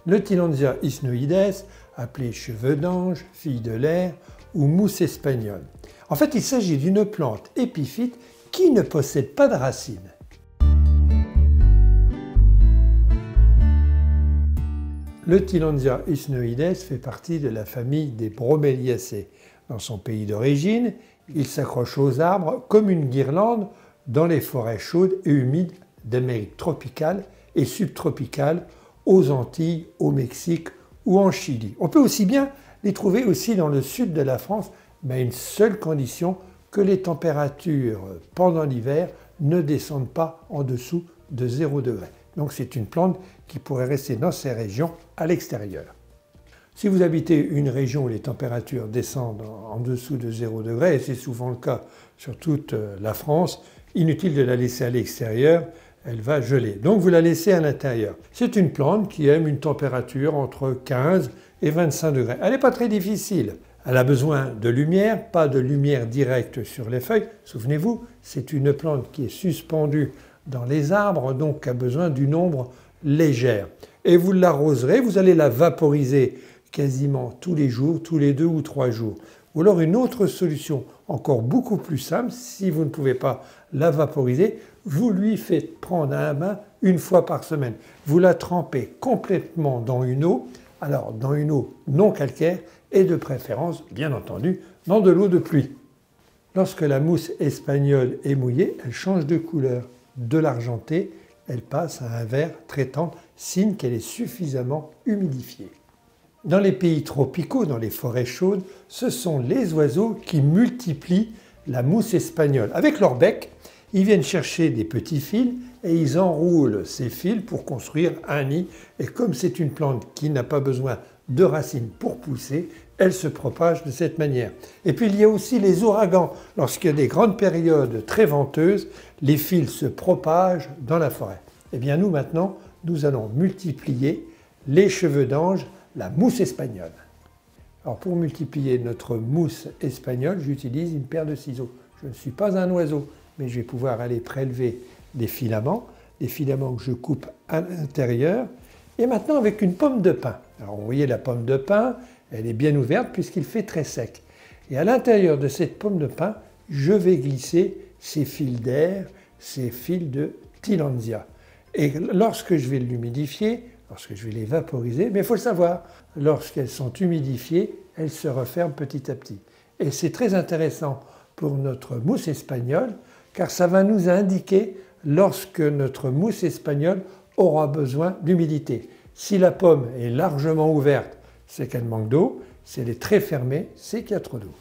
Le Tillandsia isnoides, appelé cheveux d'ange, fille de l'air ou mousse espagnole. En fait, il s'agit d'une plante épiphyte qui ne possède pas de racines. Le Tillandsia isnoides fait partie de la famille des Broméliaceae. Dans son pays d'origine, il s'accroche aux arbres comme une guirlande dans les forêts chaudes et humides d'Amérique tropicale et subtropicale, aux Antilles, au Mexique ou en Chili. On peut aussi bien les trouver aussi dans le sud de la France, mais à une seule condition, que les températures pendant l'hiver ne descendent pas en dessous de 0 degré. Donc c'est une plante qui pourrait rester dans ces régions à l'extérieur. Si vous habitez une région où les températures descendent en dessous de 0 degré, et c'est souvent le cas sur toute la France, inutile de la laisser à l'extérieur, elle va geler. Donc vous la laissez à l'intérieur. C'est une plante qui aime une température entre 15 et 25 degrés. Elle n'est pas très difficile. Elle a besoin de lumière, pas de lumière directe sur les feuilles. Souvenez-vous, c'est une plante qui est suspendue dans les arbres, donc a besoin d'une ombre légère. Et vous l'arroserez, vous allez la vaporiser quasiment tous les jours, tous les 2 ou 3 jours. Ou alors une autre solution encore beaucoup plus simple, si vous ne pouvez pas la vaporiser, vous lui faites prendre un bain une fois par semaine. Vous la trempez complètement dans une eau, alors dans une eau non calcaire et de préférence, bien entendu, dans de l'eau de pluie. Lorsque la mousse espagnole est mouillée, elle change de couleur. De l'argenté, elle passe à un vert très tendre, signe qu'elle est suffisamment humidifiée. Dans les pays tropicaux, dans les forêts chaudes, ce sont les oiseaux qui multiplient la mousse espagnole. Avec leur bec, ils viennent chercher des petits fils et ils enroulent ces fils pour construire un nid. Et comme c'est une plante qui n'a pas besoin de racines pour pousser, elle se propage de cette manière. Et puis il y a aussi les ouragans. Lorsqu'il y a des grandes périodes très venteuses, les fils se propagent dans la forêt. Eh bien nous maintenant, nous allons multiplier les cheveux d'ange, la mousse espagnole. Alors pour multiplier notre mousse espagnole, j'utilise une paire de ciseaux. Je ne suis pas un oiseau, mais je vais pouvoir aller prélever des filaments que je coupe à l'intérieur. Et maintenant avec une pomme de pin. Alors vous voyez la pomme de pin, elle est bien ouverte puisqu'il fait très sec. Et à l'intérieur de cette pomme de pin, je vais glisser ces fils d'air, ces fils de Tillandsia. Et lorsque je vais l'humidifier, lorsque je vais les vaporiser, mais il faut le savoir, lorsqu'elles sont humidifiées, elles se referment petit à petit. Et c'est très intéressant pour notre mousse espagnole, car ça va nous indiquer lorsque notre mousse espagnole aura besoin d'humidité. Si la pomme est largement ouverte, c'est qu'elle manque d'eau. Si elle est très fermée, c'est qu'il y a trop d'eau.